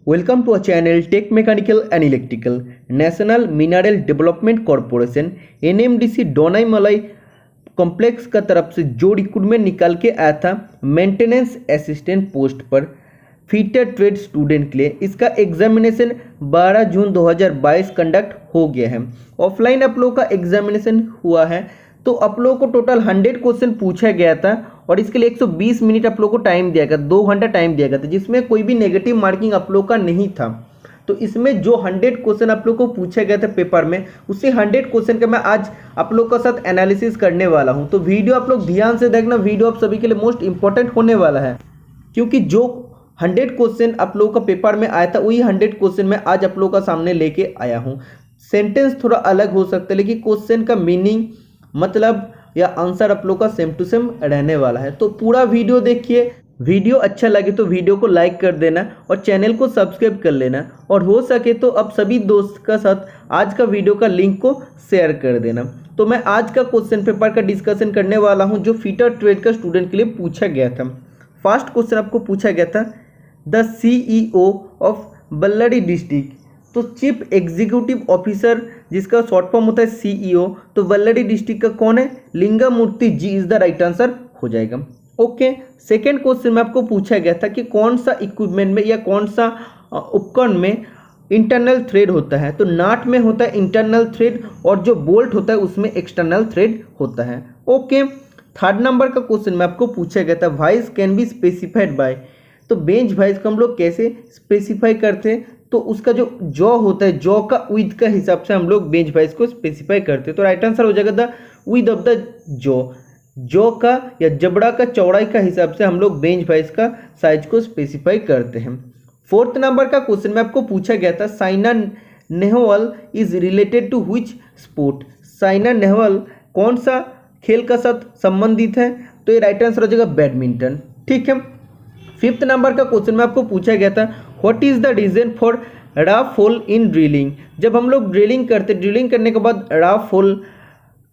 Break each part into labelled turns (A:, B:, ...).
A: Welcome to our channel Tech Mechanical and Electrical. National Mineral Development Corporation NMDC Donimalai complex का तरफ से जो recruitment निकाल के आया था मेंटेनेंस असिस्टेंट पोस्ट पर फीटर ट्रेड स्टूडेंट के लिए, इसका एग्जामिनेशन 12 जून 2022 कंडक्ट हो गया है। ऑफलाइन आप लोगों का एग्जामिनेशन हुआ है, तो आप लोगों को टोटल 100 क्वेश्चन पूछा गया था और इसके लिए 120 मिनट आप लोगों को टाइम दिया गया, 2 घंटा टाइम दिया गया था, जिसमें कोई भी नेगेटिव मार्किंग आप लोगों का नहीं था। तो इसमें जो 100 क्वेश्चन आप लोगों को पूछा गया था पेपर में, उसी 100 क्वेश्चन का मैं आज आप लोगों के साथ एनालिसिस करने वाला हूं। तो वीडियो आप लोग ध्यान से देखना, वीडियो आप सभी के लिए मोस्ट इंपॉर्टेंट होने वाला है, क्योंकि जो 100 क्वेश्चन आप लोगों का पेपर में आया था वही 100 क्वेश्चन मैं आज आप लोगों का सामने लेके आया हूँ। सेंटेंस थोड़ा अलग हो सकता है, लेकिन क्वेश्चन का मीनिंग मतलब या आंसर आप लोग का सेम टू सेम रहने वाला है। तो पूरा वीडियो देखिए, वीडियो अच्छा लगे तो वीडियो को लाइक कर देना और चैनल को सब्सक्राइब कर लेना, और हो सके तो अब सभी दोस्त का साथ आज का वीडियो का लिंक को शेयर कर देना। तो मैं आज का क्वेश्चन पेपर का डिस्कशन करने वाला हूं जो फीटर ट्रेड का स्टूडेंट के लिए पूछा गया था। फर्स्ट क्वेश्चन आपको पूछा गया था, the CEO of Ballari district, तो चीफ एग्जीक्यूटिव ऑफिसर जिसका शॉर्ट फॉर्म होता है CEO, तो बल्लारी डिस्ट्रिक्ट का कौन है? Lingamurthy ji is the right answer हो जाएगा। ओके, सेकेंड क्वेश्चन में आपको पूछा गया था कि कौन सा इक्विपमेंट में या कौन सा उपकरण में इंटरनल थ्रेड होता है? तो नाट में होता है इंटरनल थ्रेड और जो बोल्ट होता है उसमें एक्सटर्नल थ्रेड होता है। ओके, थर्ड नंबर का क्वेश्चन में आपको पूछा गया था, vice can be specified by, तो बेंच वाइस को हम लोग कैसे स्पेसिफाई करते हैं? तो उसका जो जॉ होता है, जॉ का विड्थ का हिसाब से हम लोग बेंच वाइस को स्पेसिफाई करते हैं। तो राइट आंसर हो जाएगा the width of the jaw, jaw का या जबड़ा का चौड़ाई का हिसाब से हम लोग बेंच वाइस का साइज को स्पेसिफाई करते हैं। फोर्थ नंबर का क्वेश्चन में आपको पूछा गया था, Saina Nehwal is related to which sport, Saina Nehwal कौन सा खेल का साथ संबंधित है? तो ये राइट आंसर हो जाएगा बैडमिंटन। ठीक है। फिफ्थ नंबर का क्वेश्चन में आपको पूछा गया था, what is the reason for rough hole in drilling, जब हम लोग ड्रिलिंग करते, ड्रिलिंग करने के बाद रफ होल,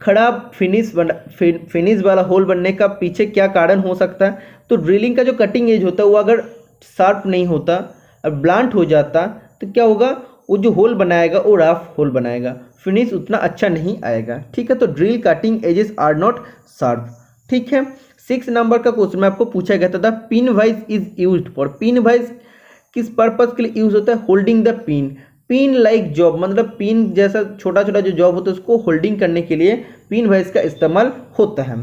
A: खराब फिनिश वाला होल बनने का पीछे क्या कारण हो सकता है? तो ड्रिलिंग का जो कटिंग एज होता है वो अगर शार्प नहीं होता और ब्लंट हो जाता तो क्या होगा? वो जो होल बनाएगा वो रफ होल बनाएगा, फिनिश उतना अच्छा नहीं आएगा। ठीक है, तो drill cutting edges are not sharp. ठीक है। 6 नंबर का क्वेश्चन में आपको पूछा गया था, pin wise is used for, pin wise किस पर्पज के लिए यूज होता है? Holding the pin, pin like job, मतलब पिन जैसा छोटा छोटा जो जॉब होता है उसको होल्डिंग करने के लिए पिन वाइज का इस्तेमाल होता है।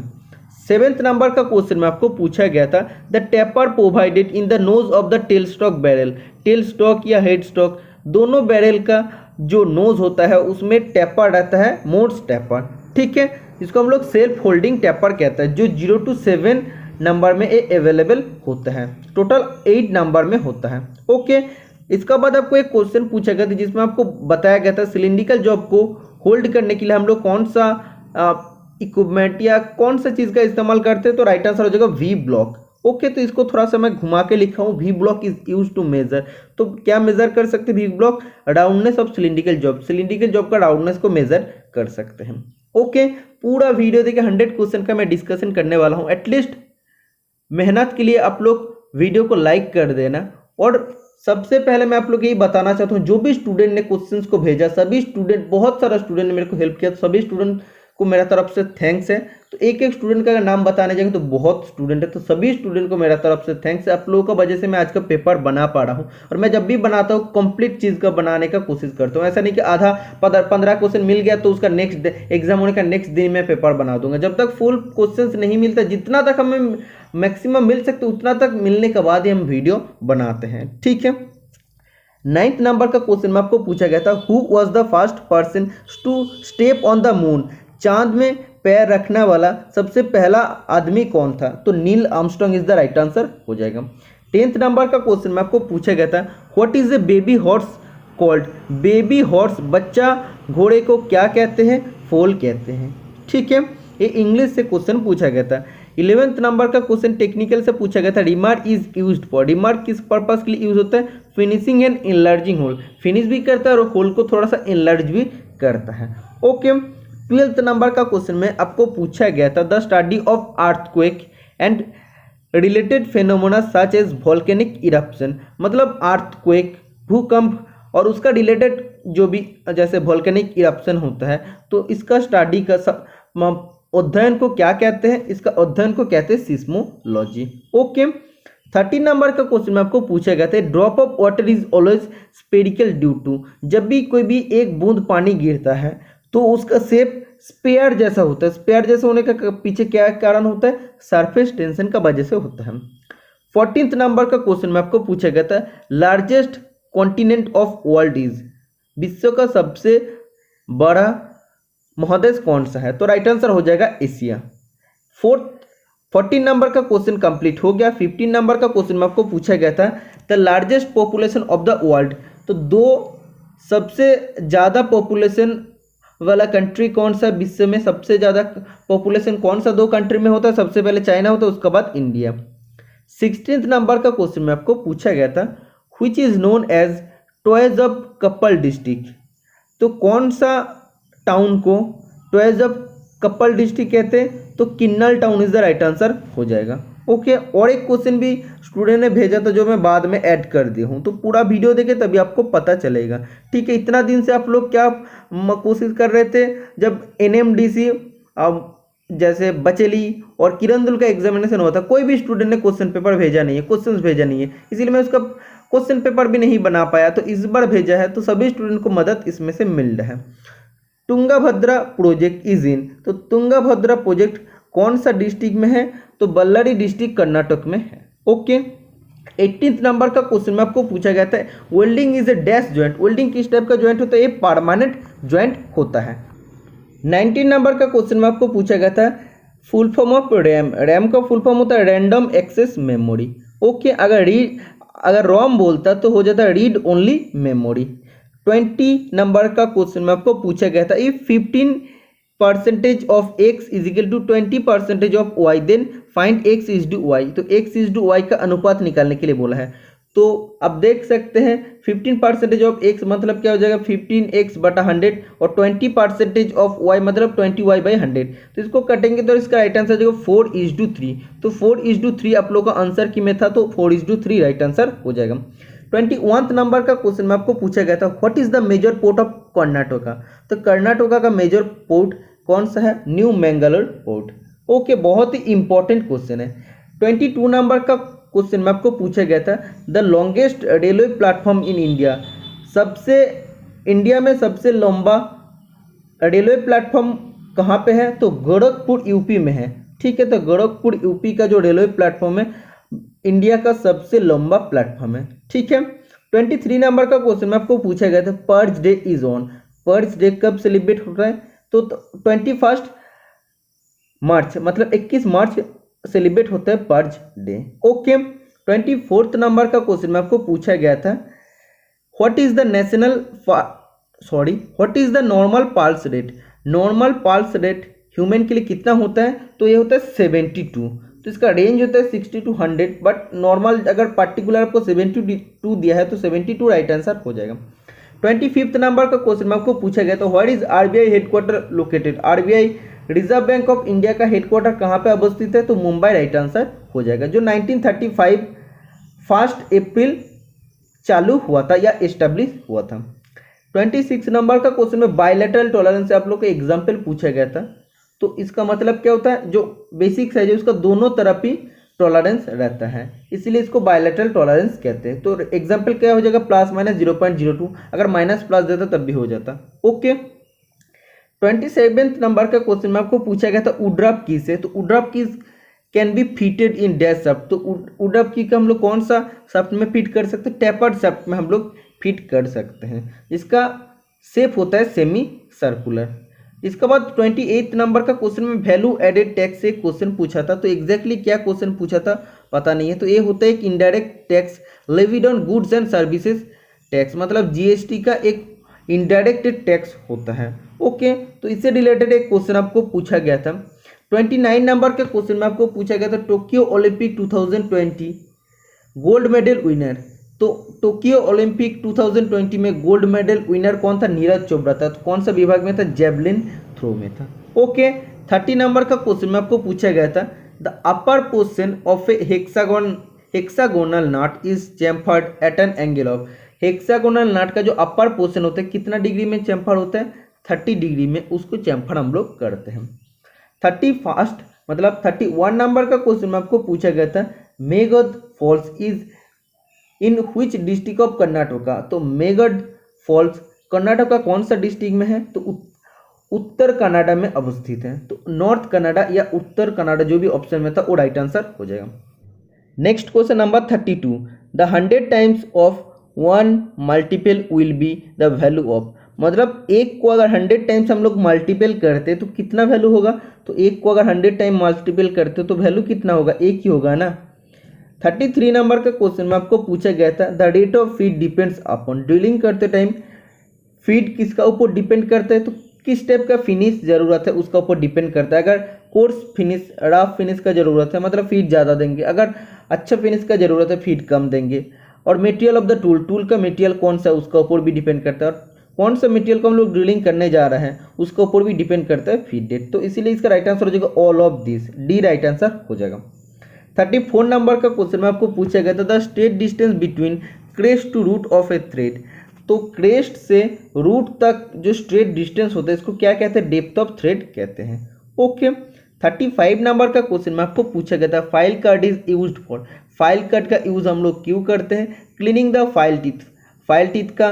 A: 7th नंबर का क्वेश्चन में आपको पूछा गया था, the taper provided in the nose of the tell stock barrel, tell stock या हेड स्टॉक दोनों बैरल का जो नोज होता है उसमें टेपर रहता है, मोड्स टेपर। ठीक है, इसको हम लोग सेल्फ होल्डिंग टेपर कहता है, जो 0 to 7 नंबर में अवेलेबल होता है, टोटल 8 नंबर में होता है। ओके, इसका बाद आपको एक क्वेश्चन पूछा गया था जिसमें आपको बताया गया था सिलिंड्रिकल जॉब को होल्ड करने के लिए हम लोग कौन सा इक्विपमेंट या कौन सा चीज़ का इस्तेमाल करते हैं? तो राइट आंसर हो जाएगा वी ब्लॉक। ओके, तो इसको थोड़ा सा मैं घुमा के लिखा हूँ, V block is use to measure, तो क्या मेजर कर सकते हैं V block? Roundness of cylindrical job, cylindrical job का राउंडनेस को मेजर कर सकते हैं। ओके, पूरा वीडियो देखिए, 100 क्वेश्चन का मैं डिस्कशन करने वाला हूँ। एटलीस्ट मेहनत के लिए आप लोग वीडियो को लाइक कर देना। और सबसे पहले मैं आप लोग यही बताना चाहता हूँ, जो भी स्टूडेंट ने क्वेश्चंस को भेजा, सभी स्टूडेंट, बहुत सारा स्टूडेंट ने मेरे को हेल्प किया, सभी स्टूडेंट को मेरा तरफ से थैंक्स है। तो एक एक स्टूडेंट का अगर नाम बताने जाएंगे तो बहुत स्टूडेंट है, तो सभी स्टूडेंट को मेरा तरफ से थैंक्स है। आप लोगों का वजह से मैं आज का पेपर बना पा रहा हूँ, और मैं जब भी बनाता हूँ कंप्लीट चीज़ का बनाने का कोशिश करता हूँ। ऐसा नहीं कि आधा 15 क्वेश्चन मिल गया तो उसका नेक्स्ट एग्जाम होने का नेक्स्ट दिन मैं पेपर बना दूंगा। जब तक फुल क्वेश्चन नहीं मिलता, जितना तक हमें मैक्सिमम मिल सकते उतना तक मिलने के बाद ही हम वीडियो बनाते हैं। ठीक है। 9th नंबर का क्वेश्चन में आपको पूछा गया था, who was the first person to step on the moon, चांद में पैर रखने वाला सबसे पहला आदमी कौन था? तो Neil Armstrong is the right answer हो जाएगा। 10th नंबर का क्वेश्चन में आपको पूछा गया था, what is a baby horse called, baby horse बच्चा घोड़े को क्या कहते हैं? फोल कहते हैं। ठीक है, ये इंग्लिश से क्वेश्चन पूछा गया था। 11th नंबर का क्वेश्चन टेक्निकल से पूछा गया था, remark is used for, remark किस पर्पस के लिए यूज होता है? Finishing and enlarging hole, finish भी करता है और होल को थोड़ा सा इनलार्ज भी करता है। ओके, 12th नंबर का क्वेश्चन में आपको पूछा गया था, the study of earthquake and related phenomena such as volcanic eruption, मतलब अर्थक्वेक, भूकंप और उसका रिलेटेड जो भी जैसे वोल्केनिक इरप्शन होता है, तो इसका स्टडी का अध्ययन को क्या कहते हैं? इसका अध्ययन को कहते हैं सिस्मोलॉजी। ओके, 13 नंबर का क्वेश्चन में आपको पूछा गया था, drop of water is always spherical due to. जब भी कोई भी एक बूंद पानी गिरता है तो उसका शेप स्पेयर जैसा होता है। स्पेयर जैसा होने का पीछे क्या कारण होता है? सरफेस टेंशन का वजह से होता है। 14th नंबर का क्वेश्चन में आपको पूछा गया था, largest continent of world is. विश्व का सबसे बड़ा महादेश कौन सा है? तो राइट आंसर हो जाएगा एशिया। 14 नंबर का क्वेश्चन कंप्लीट हो गया। 15 नंबर का क्वेश्चन में आपको पूछा गया था, the largest population of the world. तो दो सबसे ज़्यादा पॉपुलेशन वाला कंट्री कौन सा? विश्व में सबसे ज़्यादा पॉपुलेशन कौन सा दो कंट्री में होता है? सबसे पहले चाइना होता है, उसके बाद इंडिया। 16th नंबर का क्वेश्चन में आपको पूछा गया था, which is known as toys of Koppal district. तो कौन सा टाउन को टॉयज ऑफ कपल डिस्ट्रिक्ट कहते हैं? तो Kinnal town is the right answer हो जाएगा। ओके, और एक क्वेश्चन भी स्टूडेंट ने भेजा था जो मैं बाद में ऐड कर दिया हूँ, तो पूरा वीडियो देखें तभी आपको पता चलेगा। ठीक है, इतना दिन से आप लोग क्या कोशिश कर रहे थे, जब NMDC जैसे बचेली और किरंदुल का एग्जामिनेशन हुआ था, कोई भी स्टूडेंट ने क्वेश्चन पेपर भेजा नहीं है, क्वेश्चंस भेजा नहीं है, इसीलिए मैं उसका क्वेश्चन पेपर भी नहीं बना पाया, तो इस बार भेजा है, तो सभी स्टूडेंट को मदद इसमें से मिल रहा है। Tungabhadra project is in. तो तुंगाभद्रा प्रोजेक्ट कौन सा डिस्ट्रिक्ट में है? तो बल्लारी डिस्ट्रिक्ट कर्नाटक में है। ओके, 18th नंबर का क्वेश्चन में आपको पूछा गया था, welding is a dash joint. Welding किस टाइप का ज्वाइंट होता है? ये परमानेंट ज्वाइंट होता है। 19 नंबर का क्वेश्चन में आपको पूछा गया था, full form of RAM. RAM का फुल फॉर्म होता है रैंडम एक्सेस मेमोरी। ओके, अगर रोम बोलता तो हो जाता है रीड ओनली मेमोरी। 20 नंबर का क्वेश्चन में आपको पूछा गया था, if 15% of x is equal to 20% of y then find x is to y। तो x इज टू y का अनुपात निकालने के लिए बोला है। तो अब देख सकते हैं 15% ऑफ x मतलब क्या हो जाएगा? 15x बटा 100 और 20% ऑफ y मतलब 20y बाई 100। तो इसको कटेंगे तो इसका राइट आंसर हो जाएगा 4:3। तो 4:3 आप लोग का आंसर की में था, तो 4:3 राइट आंसर हो जाएगा। 21th नंबर का क्वेश्चन में आपको पूछा गया था, what is the major port of Karnataka. तो कर्नाटका का मेजर पोर्ट कौन सा है? New Mangalore port. ओके, बहुत ही इंपॉर्टेंट क्वेश्चन है। 22 नंबर का क्वेश्चन में आपको पूछा गया था, the longest railway platform in India. India में सबसे लंबा रेलवे प्लेटफॉर्म कहाँ पे है? तो गोरखपुर यूपी में है। ठीक है, तो गोरखपुर यूपी का जो रेलवे प्लेटफॉर्म है इंडिया का सबसे लंबा प्लेटफॉर्म है। ठीक है, 23 नंबर का क्वेश्चन में आपको पूछा गया था, purge day is on. Purge day कब सेलिब्रेट हो रहा है? तो 21 मार्च मतलब 21 मार्च सेलिब्रेट होता है purge day. Okay, 24th number का क्वेश्चन में आपको पूछा गया था, what is the normal pulse rate. Normal pulse rate human के लिए कितना होता है? तो ये होता है 72। तो इसका रेंज होता है 60 to 100, बट नॉर्मल अगर पर्टिकुलर आपको 72 दिया है तो 72 राइट आंसर हो जाएगा। 25th नंबर का क्वेश्चन में आपको पूछा गया, तो what is RBI headquarter located. RBI reserve bank of India का हेडक्वार्टर कहाँ पे अवस्थित है? तो मुंबई राइट आंसर हो जाएगा, जो 1935 1 अप्रैल चालू हुआ था या एस्टेब्लिश हुआ था। 26 नंबर का क्वेश्चन में बायलैटरल टॉलरेंस से आप लोग को एग्जाम्पल पूछा गया था, तो इसका मतलब क्या होता है? जो बेसिक साइज है उसका दोनों तरफ ही टॉलरेंस रहता है, इसलिए इसको बायलैटरल टॉलरेंस कहते हैं। तो एग्जाम्पल क्या हो जाएगा? ±0.02। अगर माइनस प्लस देता तब भी हो जाता। ओके, 27th नंबर का क्वेश्चन में आपको पूछा गया था, वुडरॉप की से। तो वुडरॉप की can be fitted in dash shaft. तो वुडरॉप की का हम लोग कौन सा शाफ्ट में फिट कर सकते हैं? टेपर्ड शाफ्ट में हम लोग फिट कर सकते हैं, जिसका शेप होता है सेमी सर्कुलर। इसके बाद 28 नंबर का क्वेश्चन में वैल्यू एडेड टैक्स से क्वेश्चन पूछा था, तो एग्जैक्टली क्या क्वेश्चन पूछा था पता नहीं है। तो ये होता है एक indirect tax levied on goods and services tax, मतलब GST का एक इनडायरेक्ट टैक्स होता है। ओके, तो इससे रिलेटेड एक क्वेश्चन आपको पूछा गया था। 29 नंबर के क्वेश्चन में आपको पूछा गया था, Tokyo Olympic 2020 gold medal winner. तो टोक्यो ओलंपिक 2020 में गोल्ड मेडल विनर कौन था? नीरज चोपड़ा था। तो कौन सा विभाग में था? जेवलिन थ्रो में था। ओके, 30 नंबर का क्वेश्चन में आपको पूछा गया था, the upper portion of a hexagonal nut is chamfered at an angle of. Hexagonal nut का जो अपर पोर्शन होता है कितना डिग्री में चैम्फर होता है, 30 डिग्री में उसको चैम्फर हम लोग करते हैं। 31 मतलब 31 नंबर का क्वेश्चन में आपको पूछा गया था, Magod Falls is in which district of Karnataka. तो मेगध फॉल्स कर्नाटका कौन सा डिस्ट्रिक्ट में है, तो उत्तर कनाडा में अवस्थित है। तो नॉर्थ कनाडा या उत्तर कनाडा जो भी ऑप्शन में था वो राइट आंसर हो जाएगा। Next question number 32, the 100 times of 1 multiple will be the value of. मतलब एक को अगर 100 टाइम्स हम लोग मल्टीपल करते तो कितना वैल्यू होगा, तो एक को अगर 100 टाइम मल्टीपल करते तो वैल्यू कितना होगा, एक ही होगा ना। 33 नंबर का क्वेश्चन में आपको पूछा गया था, the rate of feed depends upon. Drilling करते टाइम फीड किसका ऊपर डिपेंड करता है, तो किस टाइप का फिनिश जरूरत है उसका ऊपर डिपेंड करता है। अगर कोर्स फिनिश रफ फिनिश का जरूरत है मतलब फीड ज़्यादा देंगे, अगर अच्छा फिनिश का जरूरत है फीड कम देंगे। और material of the tool, tool का मटेरियल कौन सा है उसका ऊपर भी डिपेंड करता है, और कौन सा मटेरियल को हम लोग ड्रिलिंग करने जा रहे हैं उसका ऊपर भी डिपेंड करता है फीड डेट। तो इसीलिए इसका राइट आंसर हो जाएगा all of this, D right answer हो जाएगा। 34 नंबर का क्वेश्चन में आपको पूछा गया था, the straight distance between crest to root of a thread. तो क्रेस्ट से रूट तक जो स्ट्रेट डिस्टेंस होता है इसको क्या कहते हैं, डेप्थ ऑफ थ्रेड कहते हैं। ओके 35 नंबर का क्वेश्चन में आपको पूछा गया था, file cut is used for. File cut का यूज हम लोग क्यों करते हैं, cleaning the file teeth. File teeth का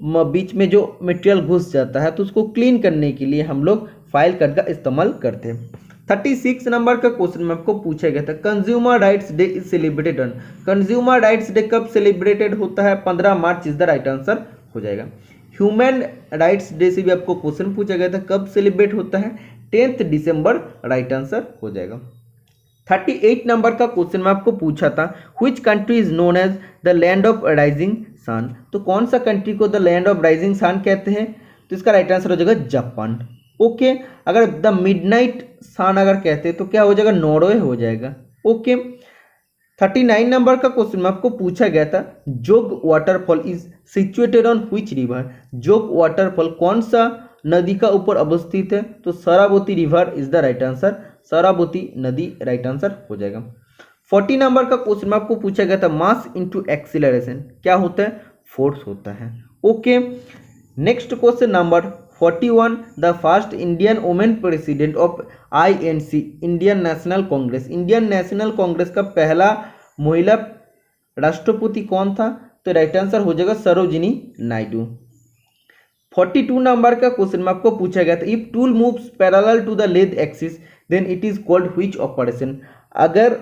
A: बीच में जो मटेरियल घुस जाता है तो उसको क्लीन करने के लिए हम लोग फाइल कट का इस्तेमाल करते हैं। 36 नंबर का क्वेश्चन में आपको पूछा गया था, consumer rights day is celebrated on. Consumer rights day कब सेलिब्रेटेड होता है, 15 मार्च इज द राइट आंसर हो जाएगा। ह्यूमन राइट्स डे से भी आपको क्वेश्चन पूछा गया था, कब सेलिब्रेट होता है, 10 दिसंबर राइट आंसर हो जाएगा। 38 नंबर का क्वेश्चन में आपको पूछा था, which country is known as the land of rising sun. तो कौन सा कंट्री को the land of rising sun कहते हैं, तो इसका राइट आंसर हो जाएगा जापान। ओके अगर द मिडनाइट सन अगर कहते हैं तो क्या हो जाएगा, नॉर्वे हो जाएगा। ओके 39 नंबर का क्वेश्चन में आपको पूछा गया था, जोग waterfall is situated on which river. जोग वाटरफॉल कौन सा नदी का ऊपर अवस्थित है, तो Sharavati river is the right answer, Sharavati नदी राइट आंसर हो जाएगा। 40 नंबर का क्वेश्चन में आपको पूछा गया था, मास इनटू एक्सीलरेशन क्या होता है, फोर्स होता है। Okay next question number 41, the first Indian women president of INC Indian national Congress. Indian national Congress का पहला महिला राष्ट्रपति कौन था, तो राइट आंसर हो जाएगा सरोजिनी नायडू। 42 नंबर का क्वेश्चन में आपको पूछा गया था, if tool moves parallel to the lathe axis then it is called which operation. अगर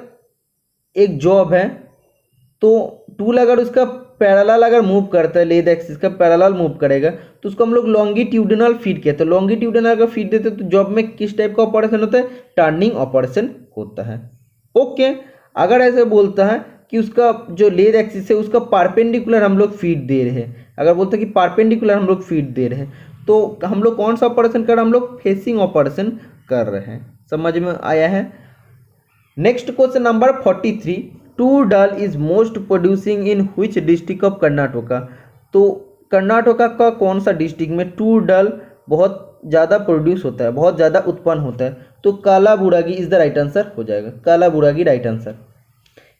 A: एक जॉब है तो टूल अगर उसका पैरेलल अगर मूव करता है, लेद एक्सिस का पैरेलल मूव करेगा तो उसको हम लोग लॉन्गिट्यूडिनल फीड कहते हैं। लॉन्गिट्यूडिनल अगर फीड देते हैं तो जॉब में किस टाइप का ऑपरेशन होता है, टर्निंग ऑपरेशन होता है। ओके अगर ऐसे बोलता है कि उसका जो लेद एक्सिस है उसका परपेंडिकुलर हम लोग फीड दे रहे हैं, अगर बोलते हैं कि परपेंडिकुलर हम लोग फीड दे रहे हैं तो हम लोग कौन सा ऑपरेशन कर रहे हैं, हम लोग फेसिंग ऑपरेशन कर रहे हैं। समझ में आया है। Next question number 43, tour dal is most producing in which district of Karnataka. तो कर्नाटका का कौन सा डिस्ट्रिक्ट में टूर दाल बहुत ज़्यादा प्रोड्यूस होता है, बहुत ज़्यादा उत्पन्न होता है, तो Kalaburagi is the right answer हो जाएगा, कालाबुरागी राइट आंसर।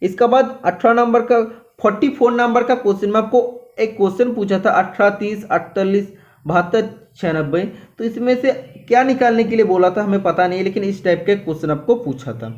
A: इसके बाद 18 नंबर का 44 नंबर का क्वेश्चन में आपको एक क्वेश्चन पूछा था, 18, 30, 48, 72, 96, तो इसमें से क्या निकालने के लिए बोला था हमें पता नहीं, लेकिन इस टाइप के क्वेश्चन आपको पूछा था।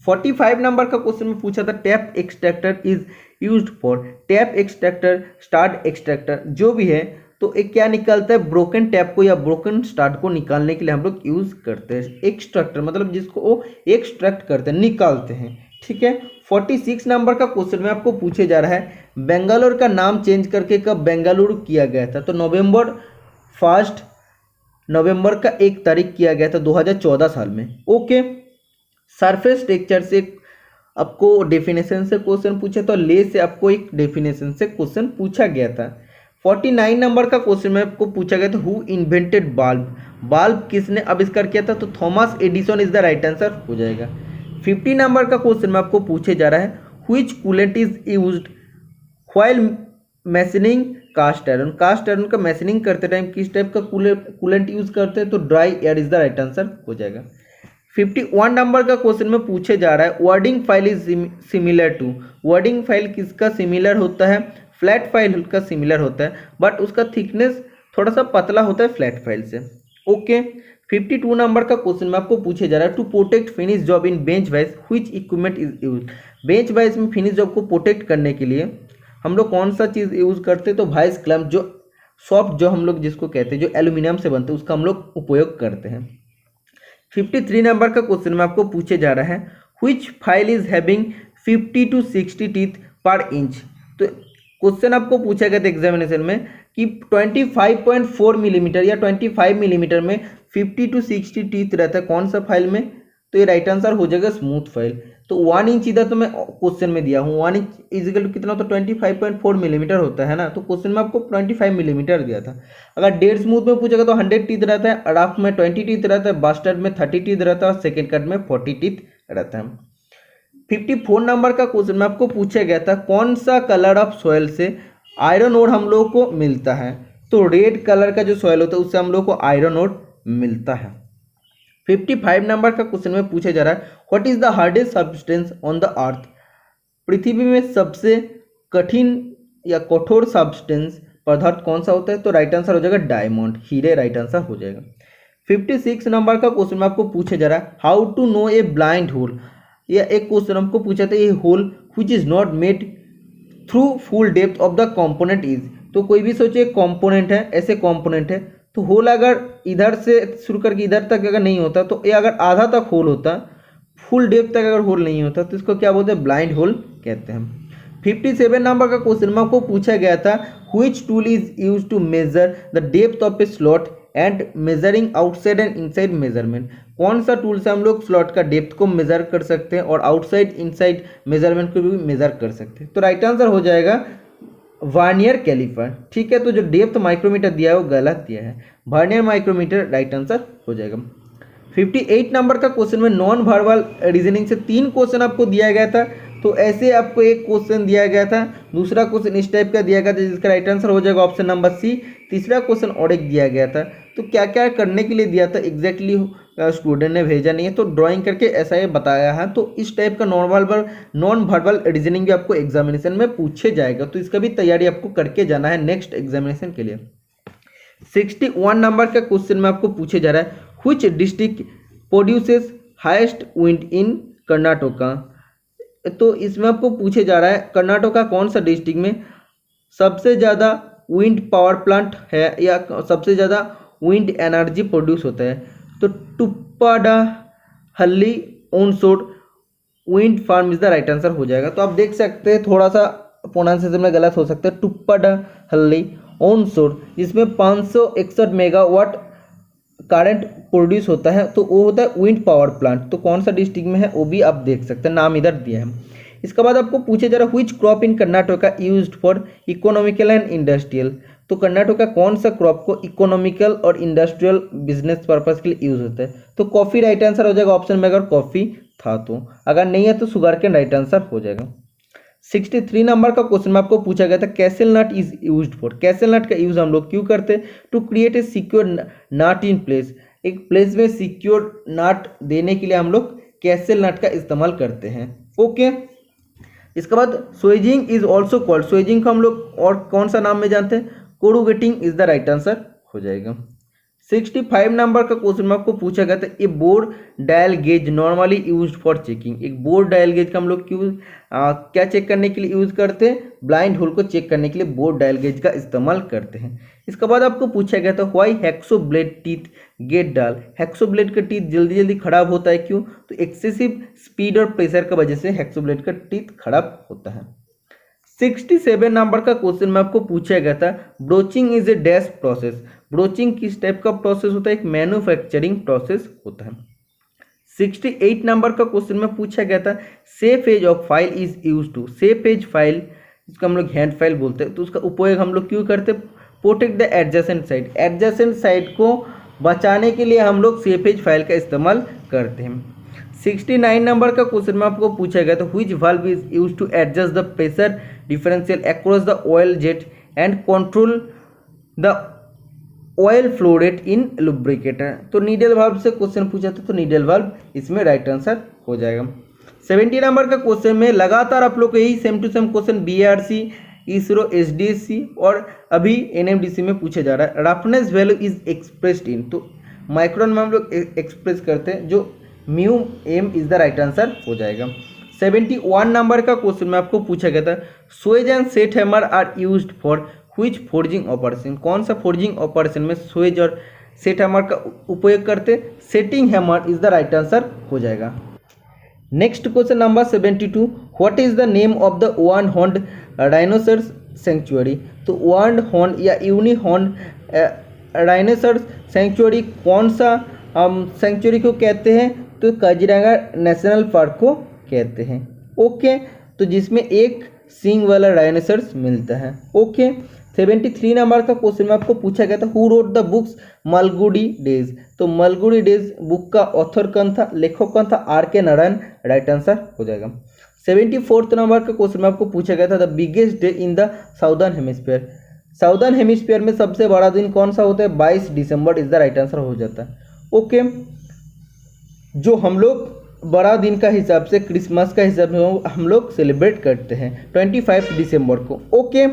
A: 45 नंबर का क्वेश्चन में पूछा था, tap extractor is used for. Tap extractor, start extractor जो भी है तो एक क्या निकालता है, ब्रोकन टैप को या ब्रोकन स्टार्ट को निकालने के लिए हम लोग यूज करते हैं एक्सट्रैक्टर, मतलब जिसको वो एक्सट्रैक्ट करते हैं, निकालते हैं। ठीक है 46 नंबर का क्वेश्चन में आपको पूछे जा रहा है, बेंगलोर का नाम चेंज करके कब बेंगलुरु किया गया था, तो नवंबर 1 तारीख किया गया था 2014 साल में। ओके सरफेस टेक्सचर से आपको डेफिनेशन से क्वेश्चन पूछा तो ले से आपको एक डेफिनेशन से क्वेश्चन पूछा गया था। 49 नंबर का क्वेश्चन में आपको पूछा गया था, हु इन्वेंटेड बल्ब। बल्ब किसने आविष्कार किया था, तो Thomas Edison is the right answer हो जाएगा। 50 नंबर का क्वेश्चन में आपको पूछे जा रहा है, which coolant is used while machining cast iron. Cast iron का मैशनिंग करते टाइम किस टाइप का कूलेंट यूज करते हैं, तो dry air is the right answer हो जाएगा। 51 नंबर का क्वेश्चन में पूछे जा रहा है, warding file is similar to. Warding file किसका सिमिलर होता है, फ्लैट फाइल का सिमिलर होता है, बट उसका थिकनेस थोड़ा सा पतला होता है फ्लैट फाइल से। ओके, 52 नंबर का क्वेश्चन में आपको पूछे जा रहा है, to protect finish job in bench vice which equipment is use. Bench vice में फिनिश जॉब को प्रोटेक्ट करने के लिए हम लोग कौन सा चीज़ यूज़ करते हैं, तो वाइस क्लैम्प, जो सॉफ्ट जो हम लोग जिसको कहते हैं, जो एल्यूमिनियम से बनते हैं, उसका हम लोग उपयोग करते हैं। 53 नंबर का क्वेश्चन में आपको पूछे जा रहा है, which file is having 50 to 60 teeth पर इंच। तो क्वेश्चन आपको पूछा गया था एग्जामिनेशन में कि 25.4 मिलीमीटर या 25 मिलीमीटर में 50 to 60 टीथ रहता है कौन सा फाइल में, तो ये राइट आंसर हो जाएगा स्मूथ फाइल। तो 1 इंच इधर तो मैं क्वेश्चन में दिया हूँ, 1 इंच इजिकल टू कितना, तो 25.4 मिलीमीटर होता है ना, तो क्वेश्चन में आपको 25 मिलीमीटर दिया था। अगर डेढ़ स्मूथ में पूछेगा तो 100 टीथ रहता है, रफ में 20 टीथ रहता है, बास्टर्ड में 30 टीथ रहता है और सेकेंड कट में 40 टीथ रहता है। 54 नंबर का क्वेश्चन में आपको पूछा गया था, कौन सा कलर ऑफ सॉइल से आयरन ओर हम लोगों को मिलता है, तो रेड कलर का जो सॉइल होता है उससे हम लोग को आयरन ओर मिलता है। 55 नंबर का क्वेश्चन में पूछा जा रहा है, what is the hardest substance on the earth. पृथ्वी में सबसे कठिन या कठोर सब्सटेंस पदार्थ कौन सा होता है, तो राइट आंसर हो जाएगा डायमंड, हीरे राइट आंसर हो जाएगा। 56 नंबर का क्वेश्चन में आपको पूछा जा रहा है, how to know a blind hole. या एक क्वेश्चन हमको पूछा था, ये hole which is not made through full depth of the component is. तो कोई भी सोचे कंपोनेंट है, ऐसे कंपोनेंट है, तो होल अगर इधर से शुरू करके इधर तक अगर नहीं होता, तो ये अगर आधा तक होल होता, फुल डेप्थ तक अगर होल नहीं होता, तो इसको क्या बोलते हैं, ब्लाइंड होल कहते हैं। 57 नंबर का क्वेश्चन में आपको पूछा गया था, which tool is use to measure the depth of a slot and measuring outside and inside measurement. कौन सा टूल से हम लोग स्लॉट का डेप्थ को मेजर कर सकते हैं और आउटसाइड इनसाइड मेजरमेंट को भी मेजर कर सकते हैं, तो राइट आंसर हो जाएगा वर्नियर कैलिपर। ठीक है, तो जो डेप्थ माइक्रोमीटर दिया है वो गलत दिया है, वर्नियर माइक्रोमीटर राइट आंसर हो जाएगा। 58 नंबर का क्वेश्चन में नॉन वर्बल रीजनिंग से 3 क्वेश्चन आपको दिया गया था, तो ऐसे आपको एक क्वेश्चन दिया गया था, दूसरा क्वेश्चन इस टाइप का दिया गया था जिसका राइट आंसर हो जाएगा ऑप्शन नंबर सी, तीसरा क्वेश्चन और एक दिया गया था। तो क्या क्या करने के लिए दिया था एग्जैक्टली स्टूडेंट ने भेजा नहीं है, तो ड्राइंग करके ऐसा ये बताया है। तो इस टाइप का नॉन वर्बल रीजनिंग भी आपको एग्जामिनेशन में पूछे जाएगा, तो इसका भी तैयारी आपको करके जाना है नेक्स्ट एग्जामिनेशन के लिए। 61 नंबर का क्वेश्चन में आपको पूछे जा रहा है, which district produces highest wind in Karnataka. तो इसमें आपको पूछे जा रहा है, कर्नाटका कौन सा डिस्ट्रिक्ट में सबसे ज़्यादा विंड पावर प्लांट है या सबसे ज़्यादा विंड एनर्जी प्रोड्यूस होता है, तो Tuppadahalli onshore wind farm is the right answer हो जाएगा। तो आप देख सकते हैं थोड़ा सा प्रोनाउंसिएशन में गलत हो सकता है, टुप्पाडाहल्ली ऑनशोर, जिसमें 561 मेगावाट करंट प्रोड्यूस होता है, तो वो होता है विंड पावर प्लांट। तो कौन सा डिस्ट्रिक्ट में है वो भी आप देख सकते हैं, नाम इधर दिया है। इसके बाद आपको पूछे जा रहा है, which crop in Karnataka used for economical and industrial. तो कर्नाटका कौन सा क्रॉप को इकोनॉमिकल और इंडस्ट्रियल बिजनेस पर्पज के लिए यूज होता है, तो कॉफी राइट आंसर हो जाएगा ऑप्शन में, अगर कॉफी था तो, अगर नहीं है तो शुगर केन राइट आंसर हो जाएगा। 63 नंबर का क्वेश्चन में आपको पूछा गया था, castle nut is used for. Castle nut का यूज हम लोग क्यों करते हैं, to create a secure nut in place. एक प्लेस में सिक्योर नट देने के लिए हम लोग कैसल नट का इस्तेमाल करते हैं। ओके, इसके बाद swaging is also called, swaging को हम लोग और कौन सा नाम में जानते हैं, कोरुगेटिंग इज द राइट आंसर हो जाएगा। 65 नंबर का क्वेश्चन में आपको पूछा गया था, a bore dial gauge normally used for checking. एक बोर्ड डायल गेज का हम लोग क्या चेक करने के लिए यूज करते हैं, ब्लाइंड होल को चेक करने के लिए बोर्ड डायल गेज का इस्तेमाल करते हैं। इसके बाद आपको पूछा गया था, why hacksaw blade teeth get dull. Hacksaw blade का टीथ जल्दी जल्दी खराब होता है, क्यों, तो एक्सेसिव स्पीड और प्रेशर की वजह से हेक्सो ब्लेड का टीथ खराब होता है। 67 नंबर का क्वेश्चन में आपको पूछा गया था, broaching is a dash process. Broaching किस टाइप का प्रोसेस होता है, एक मैन्युफैक्चरिंग प्रोसेस होता है। 68 नंबर का क्वेश्चन में पूछा गया था, safe edge of file is use to. Safe edge file, इसको हम लोग हैंड फाइल बोलते हैं, तो उसका उपयोग हम लोग क्यों करते हैं, protect the adjacent side. Adjacent side को बचाने के लिए हम लोग सेफ एज फाइल का इस्तेमाल करते हैं। 69 नंबर का क्वेश्चन में आपको पूछा गया था, which valve is use to adjust the pressure differential across the oil jet and control the oil flow rate in lubricator. तो नीडल वाल्व से क्वेश्चन पूछा था, तो नीडल वाल्व इसमें राइट आंसर हो जाएगा। 70 नंबर का क्वेश्चन में लगातार आप लोग को यही same to same question BARC ISRO, SDSC और अभी एनएमडीसी में पूछा जा रहा है। Roughness value is expressed in, तो माइक्रोन में हम लोग एक्सप्रेस करते हैं, जो mu m is the right answer हो जाएगा। 71 नंबर का क्वेश्चन में आपको पूछा गया था, swage and set hammer are used for which forging operation, कौन सा फोर्जिंग ऑपरेशन में स्वेज और सेट हैमर का उपयोग करते, setting hammer is the right answer हो जाएगा। Next question number 72, what is the name of the one horned rhinoceros sanctuary, तो वन हॉर्न या यूनी हॉर्न राइनोसरस सेंचुरी कौन सा सेंचुरी को कहते हैं, तो काजीरंगा नेशनल पार्क को कहते हैं। ओके, तो जिसमें एक सींग वाला डायनासोर्स मिलता है। ओके, 73 नंबर का क्वेश्चन में आपको पूछा गया था, who wrote the books Malgudi days, तो मालगुडी डेज बुक का ऑथर कौन था, लेखक कौन था, आर के नारायण, राइट आंसर हो जाएगा। 74 नंबर का क्वेश्चन में आपको पूछा गया था, the biggest day in the southern hemisphere, southern hemisphere में सबसे बड़ा दिन कौन सा होता है, 22 दिसंबर इज द राइट आंसर हो जाता है। ओके, जो हम लोग बड़ा दिन का हिसाब से क्रिसमस का हिसाब से हम लोग सेलिब्रेट करते हैं 25 दिसंबर को। ओके,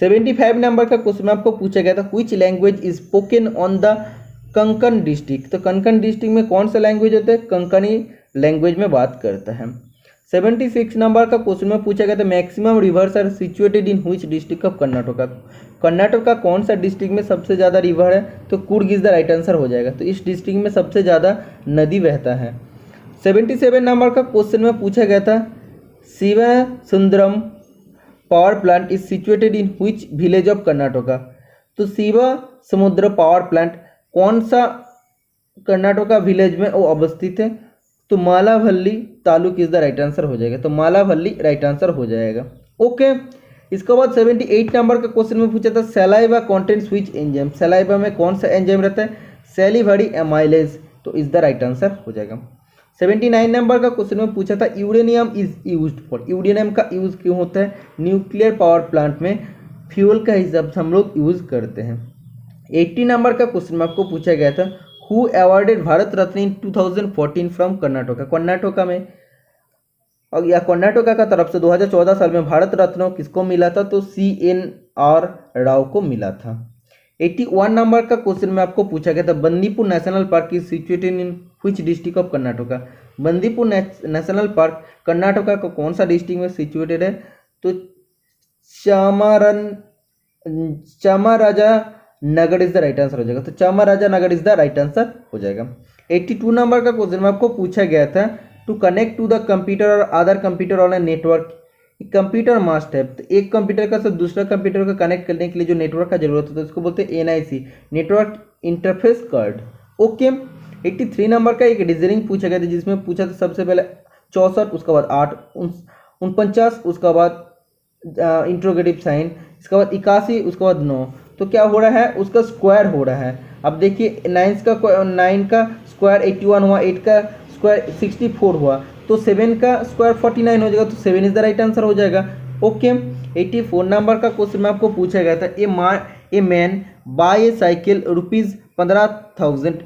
A: 75 नंबर का क्वेश्चन में आपको पूछा गया था, which language is spoken on the Konkan district, तो कंकन डिस्ट्रिक्ट में कौन सा लैंग्वेज होता है, कंकनी लैंग्वेज में बात करता है। 76 नंबर का क्वेश्चन में पूछा गया था, maximum rivers are situated in which district of Karnataka, Karnataka का कौन सा डिस्ट्रिक्ट में सबसे ज़्यादा रिवर है, तो Coorg is the right answer हो जाएगा। तो इस डिस्ट्रिक्ट में सबसे ज़्यादा नदी बहता है। 77 नंबर का क्वेश्चन में पूछा गया था, Shivasundaram power plant is situated in which village of Karnataka, तो शिवसमुद्र पावर प्लांट कौन सा कर्नाटका विलेज में वो अवस्थित है, तो Malavalli taluk is the right answer हो जाएगा। तो मालावल्ली राइट आंसर हो जाएगा। ओके, इसके बाद 78 नंबर का क्वेश्चन में पूछा था, saliva contents which enzyme, saliva में कौन सा एंजाइम रहता है, सैलिवरी एमाइलेज, तो इज द राइट आंसर हो जाएगा। 79 नंबर का क्वेश्चन में पूछा था, uranium is used for, uranium का यूज़ क्यों होता है, न्यूक्लियर पावर प्लांट में फ्यूल का हिसाब से हम लोग यूज़ करते हैं। 80 नंबर का क्वेश्चन में आपको पूछा गया था, who awarded Bharat Ratna in 2014 from Karnataka, Karnataka में या कर्नाटका का तरफ से 2014 साल में भारत रत्न किसको मिला था, तो CNR राव को मिला था। 81 नंबर का क्वेश्चन में आपको पूछा गया था, Bandipur national park is situated in which district of Karnataka, Bandipur national park Karnataka का कौन सा डिस्ट्रिक्ट में सिचुएटेड है, तो चामराजा नगर इज द राइट आंसर हो जाएगा। तो चामराजा नगर इज द राइट आंसर हो जाएगा। 82 नंबर का क्वेश्चन में आपको पूछा गया था, to connect to the computer और other computer on a network computer must है, तो एक कंप्यूटर का सब दूसरा कंप्यूटर को कनेक्ट करने के लिए जो नेटवर्क का जरूरत होता है उसको बोलते हैं NIC, network interface card. Okay, 83 number का एक रीजनिंग पूछा गया था, जिसमें पूछा था सबसे पहले 64, उसके बाद 8, 49, उसके बाद इंट्रोगेटिव साइन, इसके बाद 81, उसके बाद 9, तो क्या हो रहा है, उसका स्क्वायर हो रहा है। अब देखिए 9 का स्क्वायर 81 हुआ, 8 का स्क्वायर 64 हुआ, तो 7 का स्क्वायर 49 हो जाएगा, तो 7 इज द राइट आंसर हो जाएगा। ओके, 84 नंबर का क्वेश्चन में आपको पूछा गया था, a man buy a cycle ₹15,000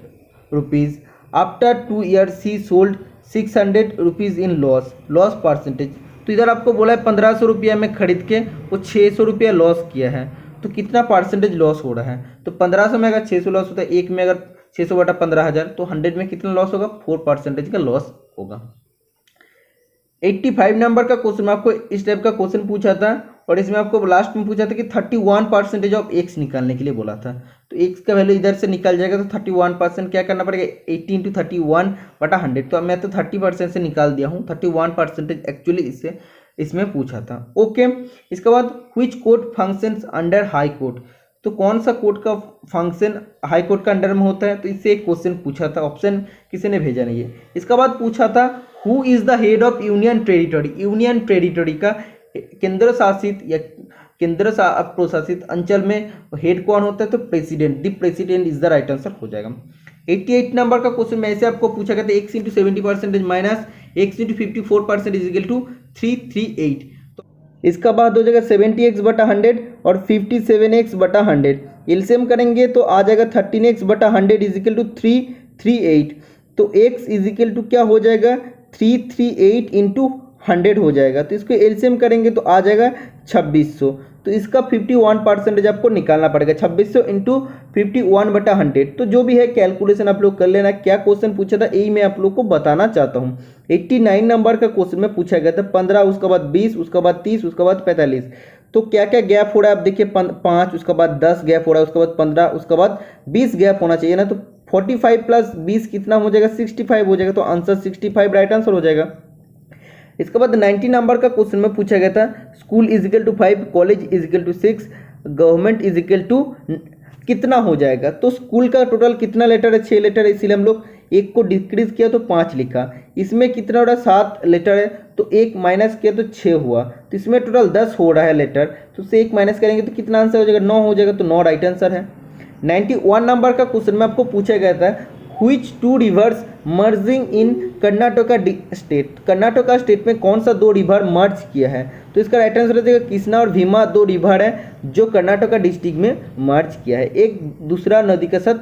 A: after 2 years he sold 600 rupees in loss percentage, तो इधर आपको बोला है 1500 रुपया में खरीद के वो 600 रुपया लॉस किया है, तो कितना परसेंटेज लॉस हो रहा है, तो 1500 में अगर 600 लॉस होता है, एक में अगर 600 बटा 15,000, तो 100 में कितना लॉस होगा, 4% का लॉस होगा। 85 नंबर का क्वेश्चन में आपको इस टाइप का क्वेश्चन पूछा था, और इसमें आपको लास्ट में पूछा था कि 31% ऑफ x निकालने के लिए बोला था, तो x का वैल्यू इधर से निकल जाएगा, तो 31% क्या करना पड़ेगा, 80 × 31/100, तो मैं तो 30% से निकाल दिया हूँ, 31% एक्चुअली इसमें पूछा था। ओके, इसके बाद which court functions under high court, तो कौन सा कोर्ट का फंक्शन हाई कोर्ट का अंडर में होता है, तो इससे एक क्वेश्चन पूछा था, ऑप्शन किसी ने भेजा नहीं है। इसके बाद पूछा था, who is the head of union territory, union territory का केंद्र शासित या केंद्र प्रशासित अंचल में हेड कौन होता है, तो president, the president is the right answer हो जाएगा। 88 नंबर का क्वेश्चन में ऐसे आपको पूछा गया था, x × 70% minus x × 54% is equal to 338, तो इसका बाद हो जाएगा 70x/100 और 57x/100, एलसीएम करेंगे तो आ जाएगा 13x/100 इज इक्वल टू 338, तो x इज इक्वल टू क्या हो जाएगा, 338 × 100 हो जाएगा, तो इसको एलसीएम करेंगे तो आ जाएगा 2600, तो इसका 51% आपको निकालना पड़ेगा। 2600 इंटू 51/100, तो जो भी है कैलकुलेशन आप लोग कर लेना। क्या क्वेश्चन पूछा था यही मैं आप लोग को बताना चाहता हूँ। 89 नंबर का क्वेश्चन में पूछा गया था 15, उसके बाद 20, उसके बाद 30, उसके बाद 45। तो क्या क्या गैप हो रहा है आप देखिए, 5, उसके बाद 10 गैप हो रहा है, उसके बाद 15, उसके बाद 20 गैप होना चाहिए ना। तो 45 प्लस 20 कितना हो जाएगा, 65 हो जाएगा। तो आंसर 65 राइट आंसर हो जाएगा। इसके बाद 90 नंबर का क्वेश्चन में पूछा गया था school is equal to 5, college is equal to 6, government is equal to कितना हो जाएगा। तो स्कूल का टोटल कितना लेटर है, 6 लेटर है, इसीलिए हम लोग एक को डिक्रीज किया तो 5 लिखा। इसमें कितना हो रहा है, 7 लेटर है, तो 1 माइनस किया तो 6 हुआ। तो इसमें टोटल 10 हो रहा है लेटर, तो उससे 1 माइनस करेंगे तो कितना आंसर हो जाएगा, 9 हो जाएगा। तो 9 राइट आंसर है। 91 नंबर का क्वेश्चन में आपको पूछा गया था which 2 reverse merging in Karnataka state, Karnataka state में कौन सा 2 रिवर मर्ज किया है। तो इसका राइट आंसर हो जाएगा कृष्णा और भीमा, 2 रिवर है जो कर्नाटका डिस्ट्रिक्ट में मर्ज किया है, एक दूसरा नदी के साथ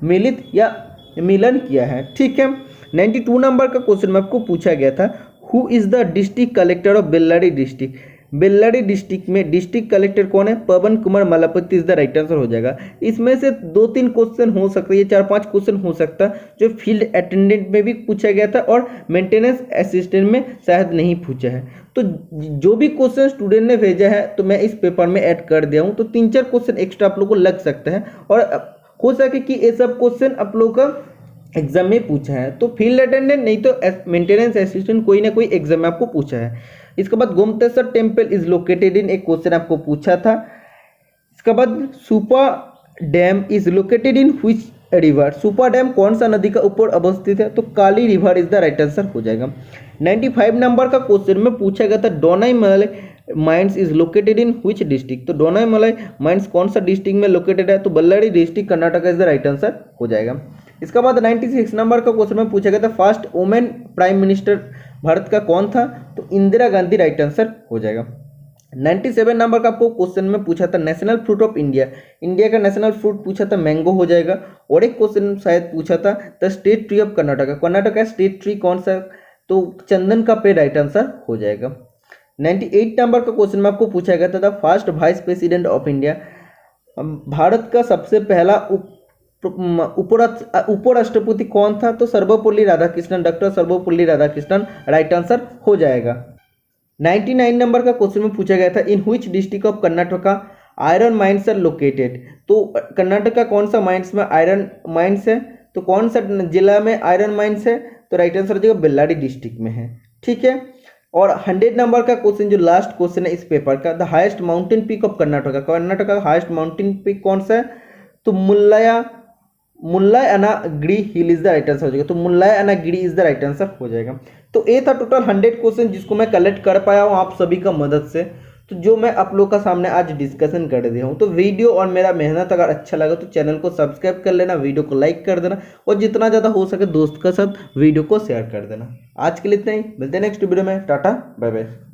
A: मिलित या मिलन किया है। ठीक है। 92 नंबर का क्वेश्चन में आपको पूछा गया था who is the district collector of Bellary district, Bellary district में डिस्ट्रिक्ट कलेक्टर कौन है, Pawan Kumar Malapati is the right answer हो जाएगा। इसमें से 2-3 क्वेश्चन हो सकता है, ये 4-5 क्वेश्चन हो सकता है जो फील्ड अटेंडेंट में भी पूछा गया था और मेंटेनेंस असिस्टेंट में शायद नहीं पूछा है। तो जो भी क्वेश्चन स्टूडेंट ने भेजा है तो मैं इस पेपर में ऐड कर दिया हूँ। तो 3-4 क्वेश्चन एक्स्ट्रा आप लोग को लग सकता है और हो सके कि ये सब क्वेश्चन आप लोग का एग्जाम में पूछा है। तो फील्ड अटेंडेंट नहीं तो मेंटेनेंस असिस्टेंट कोई ना कोई एग्जाम में आपको पूछा है। इसके बाद Gomateshwara temple is located in, एक क्वेश्चन आपको पूछा था। इसके बाद Supa dam is located in which river, Supa dam कौन सा नदी का ऊपर अवस्थित है, तो Kali river is the right answer हो जाएगा। 95 नंबर का क्वेश्चन में पूछा गया था Donaimalai mines is located in which district, तो डोनाईमलाई माइंस कौन सा डिस्ट्रिक्ट में लोकेटेड है, तो Ballari district Karnataka is the right answer हो जाएगा। इसके बाद 96 नंबर का क्वेश्चन में पूछा गया था first women prime minister Bharat का कौन था, तो इंदिरा गांधी राइट आंसर हो जाएगा। 97 नंबर का आपको क्वेश्चन में पूछा था national fruit of India, India का नेशनल फ्रूट पूछा था मैंगो हो जाएगा। और एक क्वेश्चन शायद पूछा था the state tree of Karnataka, Karnataka state tree कौन सा, तो चंदन का पेड़ राइट आंसर हो जाएगा। 98 नंबर का क्वेश्चन में आपको पूछा गया था the first vice president of India, Bharat का सबसे पहला उपराष्ट्रपति कौन था, तो Sarvepalli Radhakrishnan, doctor Sarvepalli Radhakrishnan right answer हो जाएगा। 99 नंबर का क्वेश्चन में पूछा गया था in which district of Karnataka iron mines are located, तो कर्नाटका कौन सा माइंस में आयरन माइंस है, तो कौन सा जिला में आयरन माइंस है, तो राइट आंसर हो जाएगा बेल्लारी डिस्ट्रिक्ट में है। ठीक है। और 100 नंबर का क्वेश्चन जो लास्ट क्वेश्चन है इस पेपर का, the highest mountain peak of Karnataka, Karnataka का हाईएस्ट माउंटेन पीक कौन सा है, तो मुल्लायनागिरी हिल इज द राइट आंसर हो जाएगा, तो मुल्लायनागिरी इज द राइट आंसर हो जाएगा। तो ये था टोटल 100 क्वेश्चन जिसको मैं कलेक्ट कर पाया हूँ आप सभी का मदद से, तो जो मैं आप लोग का सामने आज डिस्कशन कर दिया हूँ। तो वीडियो और मेरा मेहनत अगर अच्छा लगा तो चैनल को सब्सक्राइब कर लेना, वीडियो को लाइक कर देना और जितना ज़्यादा हो सके दोस्त के साथ वीडियो को शेयर कर देना। आज के लिए इतना ही, मिलते हैं नेक्स्ट वीडियो में। Tata bye bye.